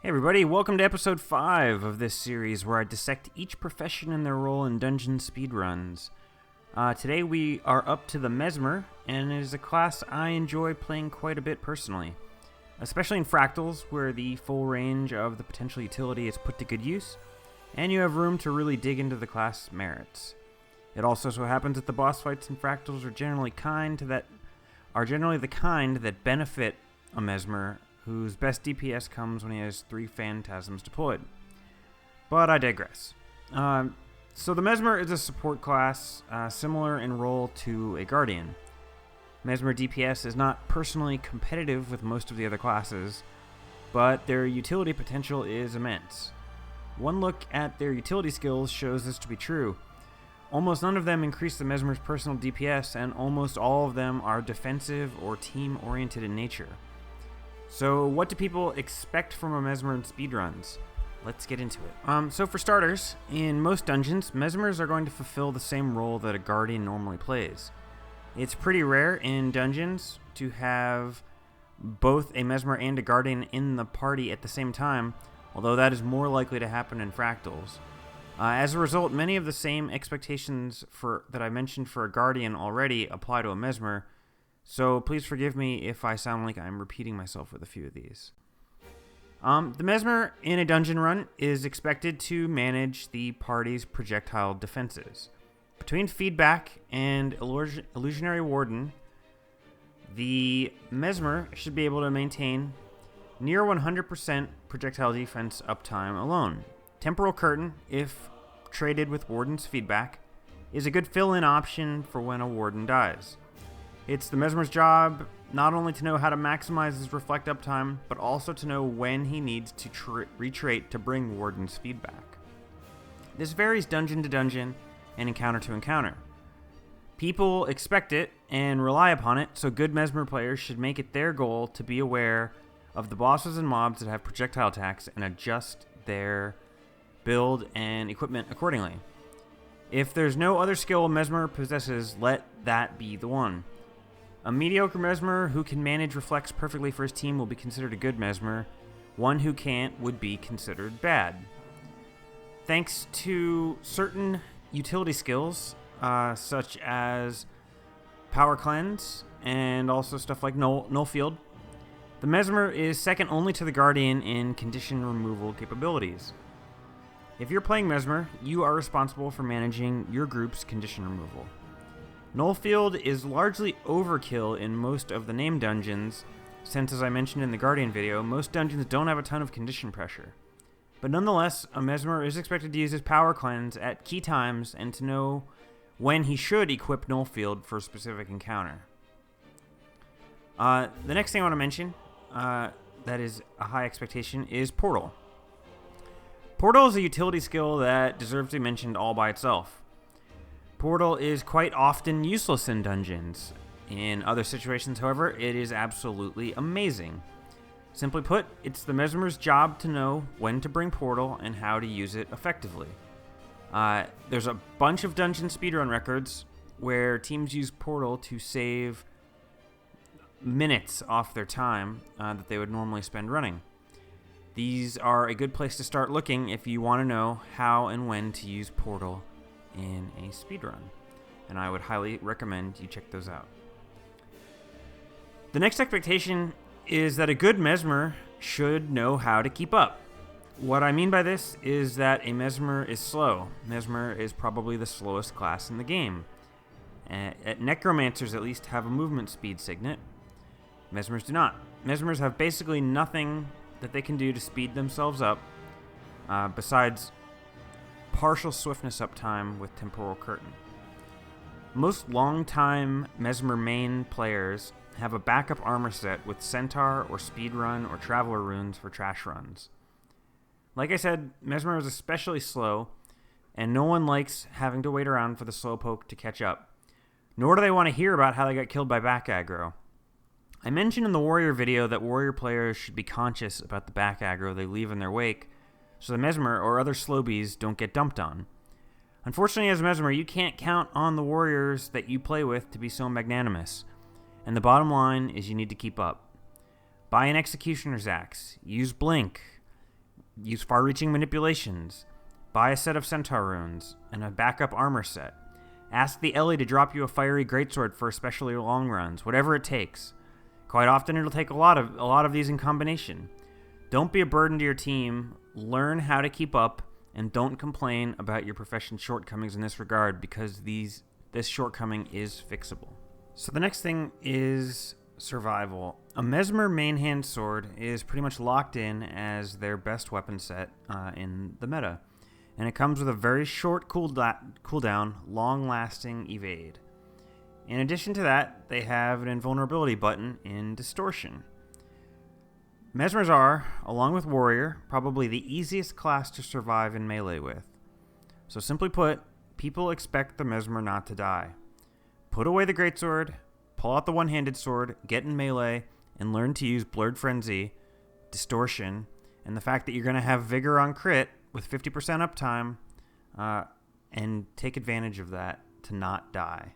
Hey everybody, welcome to episode 5 of this series where I dissect each profession and their role in dungeon speedruns. Today we are up to the Mesmer, and it is a class I enjoy playing quite a bit personally, especially in Fractals where the full range of the potential utility is put to good use, and you have room to really dig into the class merits. It also so happens that the boss fights in Fractals are generally the kind that benefit a Mesmer whose best DPS comes when he has 3 Phantasms deployed. But I digress. So the Mesmer is a support class, similar in role to a Guardian. Mesmer DPS is not personally competitive with most of the other classes, but their utility potential is immense. One look at their utility skills shows this to be true. Almost none of them increase the Mesmer's personal DPS, and almost all of them are defensive or team-oriented in nature. So what do people expect from a Mesmer in speedruns? Let's get into it. So for starters, in most dungeons, Mesmers are going to fulfill the same role that a Guardian normally plays. It's pretty rare in dungeons to have both a Mesmer and a Guardian in the party at the same time, although that is more likely to happen in Fractals. As a result, many of the same expectations that I mentioned for a Guardian already apply to a Mesmer, so please forgive me if I sound like I'm repeating myself with a few of these. The Mesmer in a dungeon run is expected to manage the party's projectile defenses. Between Feedback and Illusionary Warden, the Mesmer should be able to maintain near 100% projectile defense uptime alone. Temporal Curtain, if traded with Warden's Feedback, is a good fill-in option for when a Warden dies. It's the Mesmer's job not only to know how to maximize his reflect uptime, but also to know when he needs to retreat to bring Warden's feedback. This varies dungeon to dungeon and encounter to encounter. People expect it and rely upon it, so good Mesmer players should make it their goal to be aware of the bosses and mobs that have projectile attacks and adjust their build and equipment accordingly. If there's no other skill Mesmer possesses, let that be the one. A mediocre Mesmer who can manage reflex perfectly for his team will be considered a good Mesmer. One who can't would be considered bad. Thanks to certain utility skills, such as Power Cleanse and also stuff like Null Field, the Mesmer is second only to the Guardian in condition removal capabilities. If you're playing Mesmer, you are responsible for managing your group's condition removal. Null Field is largely overkill in most of the named dungeons, since, as I mentioned in the Guardian video, most dungeons don't have a ton of condition pressure. But nonetheless, a Mesmer is expected to use his Power Cleanse at key times and to know when he should equip Null Field for a specific encounter. The next thing I want to mention, that is a high expectation, is Portal. Portal is a utility skill that deserves to be mentioned all by itself. Portal is quite often useless in dungeons. In other situations, however, it is absolutely amazing. Simply put, it's the Mesmer's job to know when to bring Portal and how to use it effectively. There's a bunch of dungeon speedrun records where teams use Portal to save minutes off their time that they would normally spend running. These are a good place to start looking if you want to know how and when to use Portal in a speedrun, and I would highly recommend you check those out. The next expectation is that a good Mesmer should know how to keep up. What I mean by this is that a Mesmer is slow. Mesmer is probably the slowest class in the game. Necromancers at least have a movement speed signet. Mesmers do not. Mesmers have basically nothing that they can do to speed themselves up, besides partial swiftness uptime with Temporal Curtain. Most long-time Mesmer main players have a backup armor set with Centaur or Speedrun or Traveler runes for trash runs. Like I said, Mesmer is especially slow, and no one likes having to wait around for the slowpoke to catch up, nor do they want to hear about how they got killed by back aggro. I mentioned in the Warrior video that Warrior players should be conscious about the back aggro they leave in their wake, so the Mesmer or other slowbies don't get dumped on. Unfortunately, as a Mesmer, you can't count on the warriors that you play with to be so magnanimous, and the bottom line is you need to keep up. Buy an Executioner's Axe, use Blink, Use far-reaching manipulations. Buy a set of centaur runes and a backup armor set. Ask the Ellie to drop you a fiery greatsword for especially long runs, whatever it takes. Quite often it'll take a lot of these in combination. Don't be a burden to your team. Learn how to keep up, and don't complain about your profession's shortcomings in this regard, because this shortcoming is fixable. So the next thing is survival. A Mesmer main hand sword is pretty much locked in as their best weapon set in the meta, and it comes with a very short cooldown, long-lasting evade. In addition to that, they have an invulnerability button in Distortion. Mesmers are, along with Warrior, probably the easiest class to survive in melee with. So simply put, people expect the Mesmer not to die. Put away the greatsword, pull out the one-handed sword, get in melee, and learn to use Blurred Frenzy, Distortion, and the fact that you're going to have Vigor on crit with 50% uptime, and take advantage of that to not die.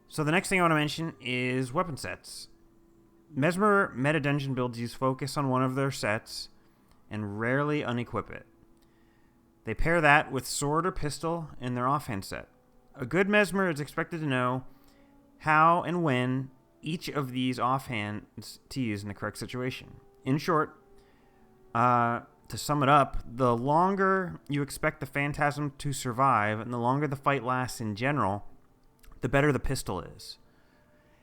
So the next thing I want to mention is weapon sets. Mesmer meta dungeon builds use focus on one of their sets and rarely unequip it. They pair that with sword or pistol in their offhand set. A good Mesmer is expected to know how and when each of these offhands to use in the correct situation. In short, to sum it up, the longer you expect the Phantasm to survive and the longer the fight lasts in general, the better the pistol is.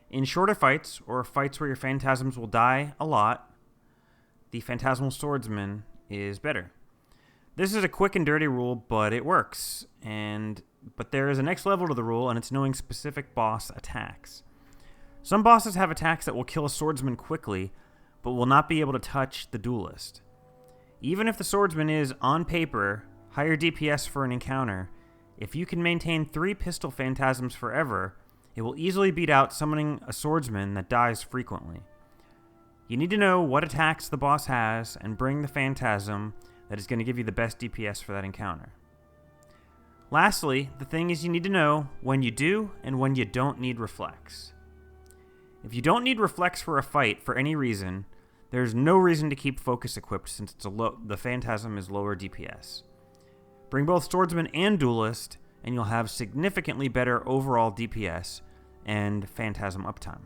In shorter fights, or fights where your Phantasms will die a lot, the Phantasmal Swordsman is better. This is a quick and dirty rule, but it works. But there is a next level to the rule, and it's knowing specific boss attacks. Some bosses have attacks that will kill a swordsman quickly, but will not be able to touch the duelist. Even if the swordsman is, on paper, higher DPS for an encounter, if you can maintain 3 pistol Phantasms forever, it will easily beat out summoning a swordsman that dies frequently. You need to know what attacks the boss has and bring the Phantasm that is going to give you the best DPS for that encounter. Lastly, the thing is you need to know when you do and when you don't need Reflex. If you don't need Reflex for a fight for any reason, there's no reason to keep Focus equipped since the Phantasm is lower DPS. Bring both Swordsman and Duelist, and you'll have significantly better overall DPS and Phantasm uptime.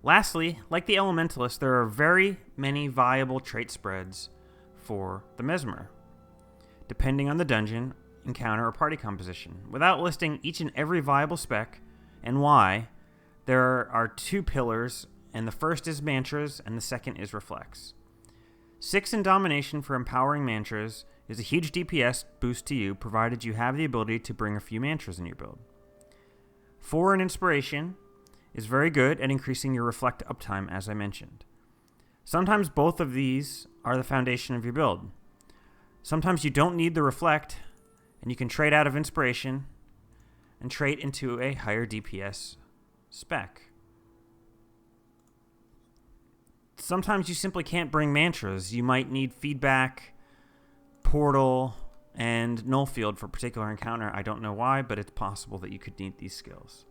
Lastly, like the Elementalist, there are very many viable trait spreads for the Mesmer, depending on the dungeon, encounter, or party composition. Without listing each and every viable spec and why, there are 2 pillars, and the first is Mantras, and the second is Reflex. 6 in Domination for empowering Mantras is a huge DPS boost to you, provided you have the ability to bring a few Mantras in your build. 4 in Inspiration is very good at increasing your Reflect uptime, as I mentioned. Sometimes both of these are the foundation of your build. Sometimes you don't need the Reflect, and you can trade out of Inspiration and trade into a higher DPS spec. Sometimes you simply can't bring Mantras. You might need Feedback, Portal, and Nullfield for a particular encounter. I don't know why, but it's possible that you could need these skills.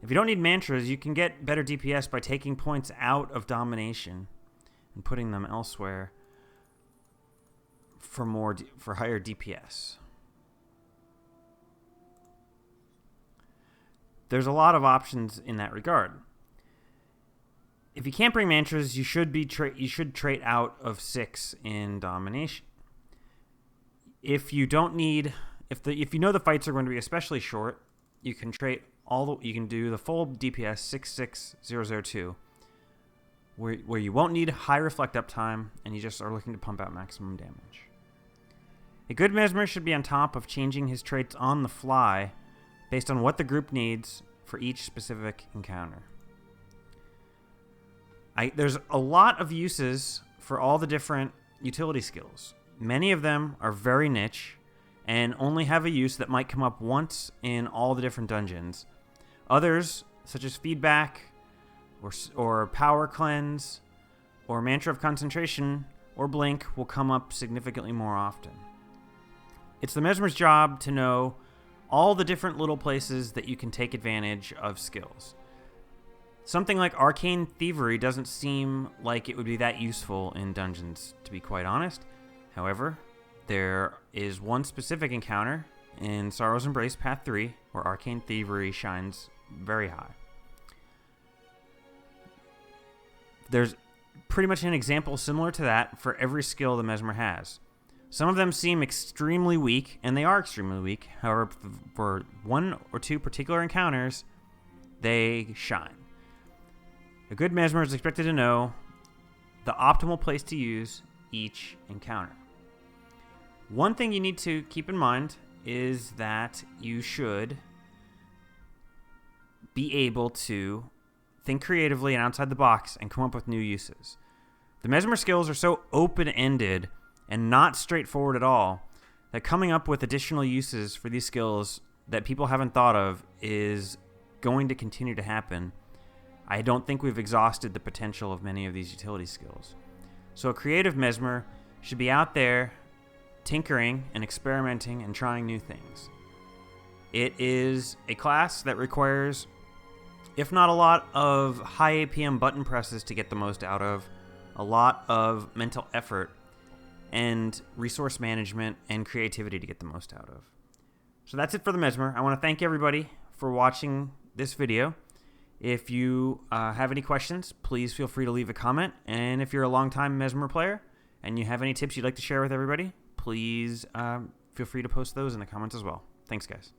If you don't need Mantras, you can get better DPS by taking points out of Domination and putting them elsewhere for higher DPS. There's a lot of options in that regard. If you can't bring Mantras, you should trait out of 6 in Domination. If you don't need, if you know the fights are going to be especially short, you can you can do the full DPS 66002, where you won't need high Reflect uptime, and you just are looking to pump out maximum damage. A good Mesmer should be on top of changing his traits on the fly, based on what the group needs for each specific encounter. There's a lot of uses for all the different utility skills. Many of them are very niche and only have a use that might come up once in all the different dungeons. Others, such as Feedback or Power Cleanse or Mantra of Concentration or Blink, will come up significantly more often. It's the Mesmer's job to know all the different little places that you can take advantage of skills. Something like Arcane Thievery doesn't seem like it would be that useful in dungeons, to be quite honest. However, there is one specific encounter in Sorrow's Embrace Path 3 where Arcane Thievery shines very high. There's pretty much an example similar to that for every skill the Mesmer has. Some of them seem extremely weak, and they are extremely weak. However, for one or two particular encounters, they shine. A good Mesmer is expected to know the optimal place to use each encounter. One thing you need to keep in mind is that you should be able to think creatively and outside the box and come up with new uses. The Mesmer skills are so open-ended and not straightforward at all that coming up with additional uses for these skills that people haven't thought of is going to continue to happen. I don't think we've exhausted the potential of many of these utility skills. So a creative Mesmer should be out there tinkering and experimenting and trying new things. It is a class that requires, if not a lot of high APM button presses to get the most out of, a lot of mental effort and resource management and creativity to get the most out of. So that's it for the Mesmer. I want to thank everybody for watching this video. If you have any questions, please feel free to leave a comment. And if you're a longtime Mesmer player and you have any tips you'd like to share with everybody, please feel free to post those in the comments as well. Thanks, guys.